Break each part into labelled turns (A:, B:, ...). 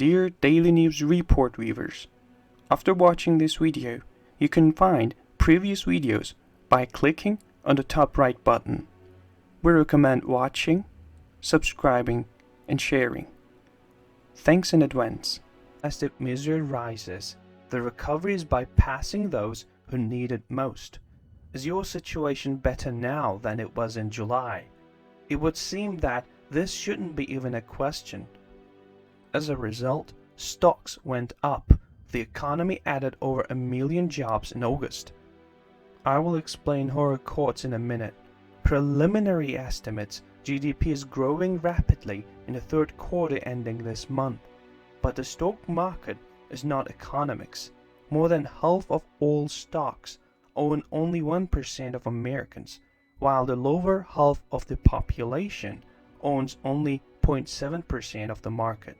A: Dear Daily News Report viewers, after watching this video, you can find previous videos by clicking on the top right button. We recommend watching, subscribing, and sharing. Thanks in advance. As the misery rises, the recovery is by passing those who need it most. Is your situation better now than it was in July? It would seem that this shouldn't be even a question. As a result, stocks went up. The economy added over 1 million jobs in August. I will explain horror quotes in a minute. Preliminary estimates, GDP is growing rapidly in the third quarter ending this month. But the stock market is not economics. More than half of all stocks own only 1% of Americans, while the lower half of the population owns only 0.7% of the market.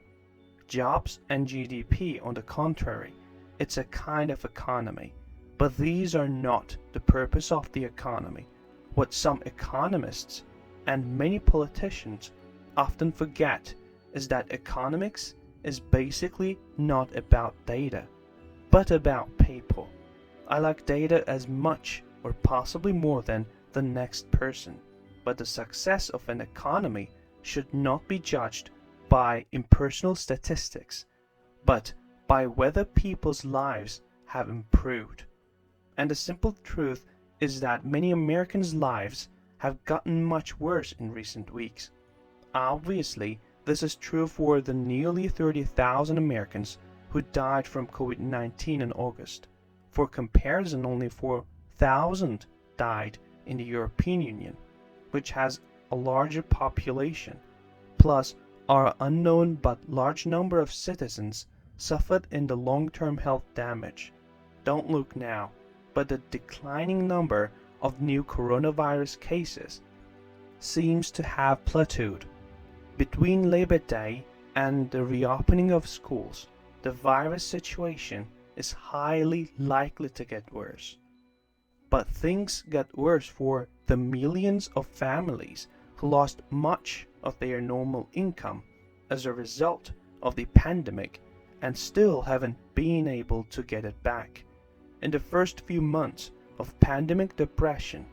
A: Jobs and GDP, on the contrary, it's a kind of economy. But these are not the purpose of the economy. What some economists and many politicians often forget is that economics is basically not about data, but about people. I like data as much or possibly more than the next person, but the success of an economy should not be judged by impersonal statistics, but by whether people's lives have improved. And the simple truth is that many Americans' lives have gotten much worse in recent weeks. Obviously, this is true for the nearly 30,000 Americans who died from COVID-19 in August. For comparison, only 4,000 died in the European Union, which has a larger population. Plus, our unknown but large number of citizens suffered in the long-term health damage. Don't look now, but the declining number of new coronavirus cases seems to have plateaued. Between Labor Day and the reopening of schools, the virus situation is highly likely to get worse. But things get worse for the millions of families who lost much of their normal income as a result of the pandemic and still haven't been able to get it back. In the first few months of pandemic depression,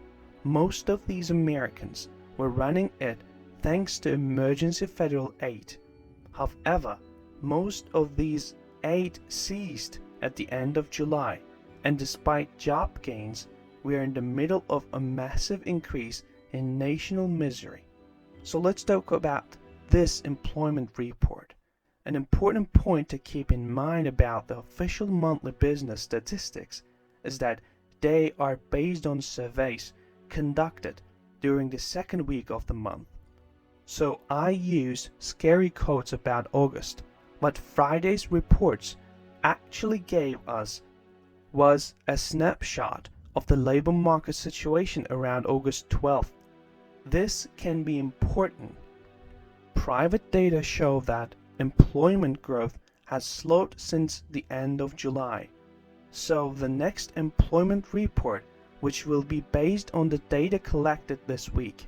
A: most of these Americans were running it thanks to emergency federal aid. However, most of these aid ceased at the end of July, and despite job gains, we are in the middle of a massive increase in national misery. So let's talk about this employment report. An important point to keep in mind about the official monthly business statistics is that they are based on surveys conducted during the second week of the month. So I use scary quotes about August. What Friday's reports actually gave us was a snapshot of the labor market situation around August 12th. This can be important. Private data show that employment growth has slowed since the end of July. So the next employment report, which will be based on the data collected this week,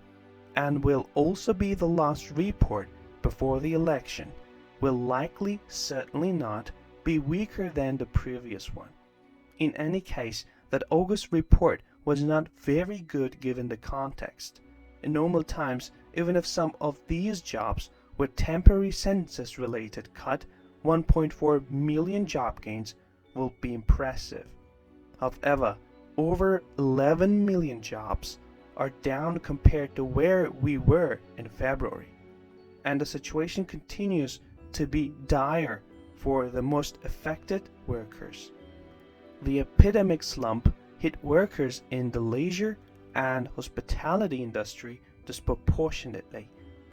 A: and will also be the last report before the election, will likely, certainly not, be weaker than the previous one. In any case, that August report was not very good given the context. In normal times, even if some of these jobs were temporary census-related cut, 1.4 million job gains will be impressive. However, over 11 million jobs are down compared to where we were in February. And the situation continues to be dire for the most affected workers. The epidemic slump hit workers in the leisure and hospitality industry disproportionately.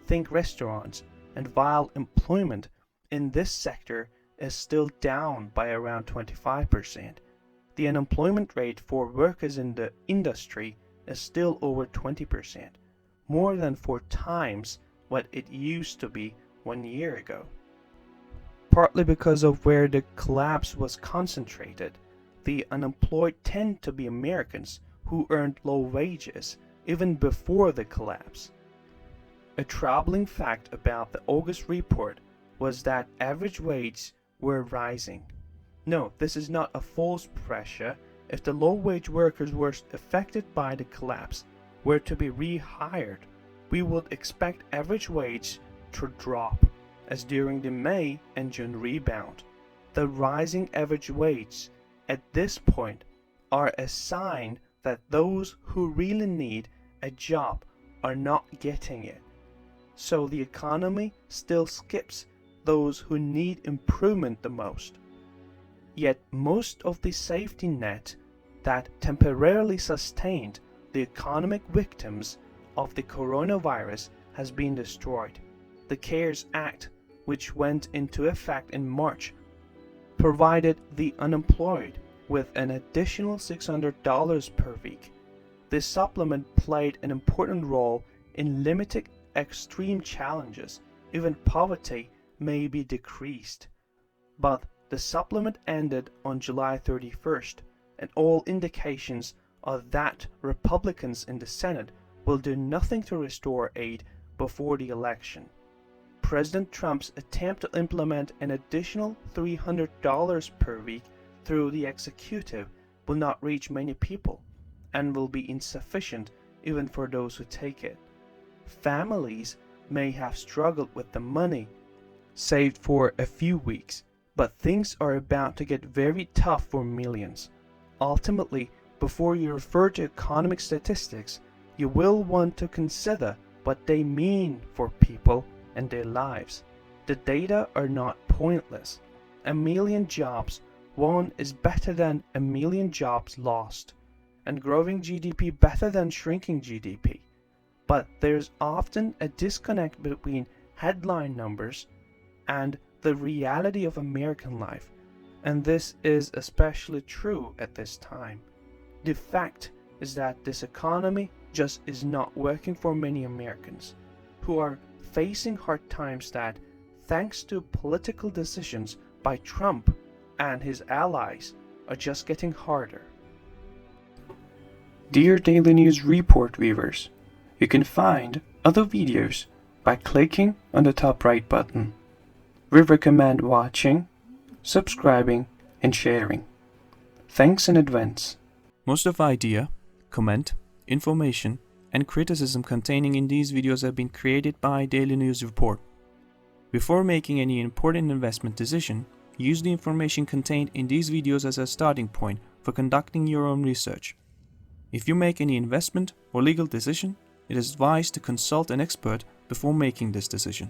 A: Think restaurants, and while employment in this sector is still down by around 25%, the unemployment rate for workers in the industry is still over 20%, more than 4 times what it used to be 1 year ago. Partly because of where the collapse was concentrated, the unemployed tend to be Americans who earned low wages even before the collapse. A troubling fact about the August report was that average wages were rising. No, this is not a false pressure. If the low-wage workers were affected by the collapse were to be rehired, we would expect average wage to drop, as during the May and June rebound. The rising average wage at this point are a sign that those who really need a job are not getting it. So the economy still skips those who need improvement the most. Yet most of the safety net that temporarily sustained the economic victims of the coronavirus has been destroyed. The CARES Act, which went into effect in March, provided the unemployed with an additional $600 per week. This supplement played an important role in limiting extreme challenges. Even poverty may be decreased. But the supplement ended on July 31st, and all indications are that Republicans in the Senate will do nothing to restore aid before the election. President Trump's attempt to implement an additional $300 per week through the executive will not reach many people and will be insufficient even for those who take it. Families may have struggled with the money saved for a few weeks, but things are about to get very tough for millions. Ultimately, before you refer to economic statistics, you will want to consider what they mean for people and their lives. The data are not pointless. 1 million jobs won is better than 1 million jobs lost, and growing GDP better than shrinking GDP. But there's often a disconnect between headline numbers and the reality of American life, and this is especially true at this time. The fact is that this economy just is not working for many Americans who are facing hard times that, thanks to political decisions by Trump and his allies, are just getting harder.
B: Dear Daily News Report viewers, you can find other videos by clicking on the top right button. We recommend watching, subscribing, and sharing. Thanks in advance.
A: Most of the idea, comment, information, and criticism containing in these videos have been created by Daily News Report. Before making any important investment decision, use the information contained in these videos as a starting point for conducting your own research. If you make any investment or legal decision, it is advised to consult an expert before making this decision.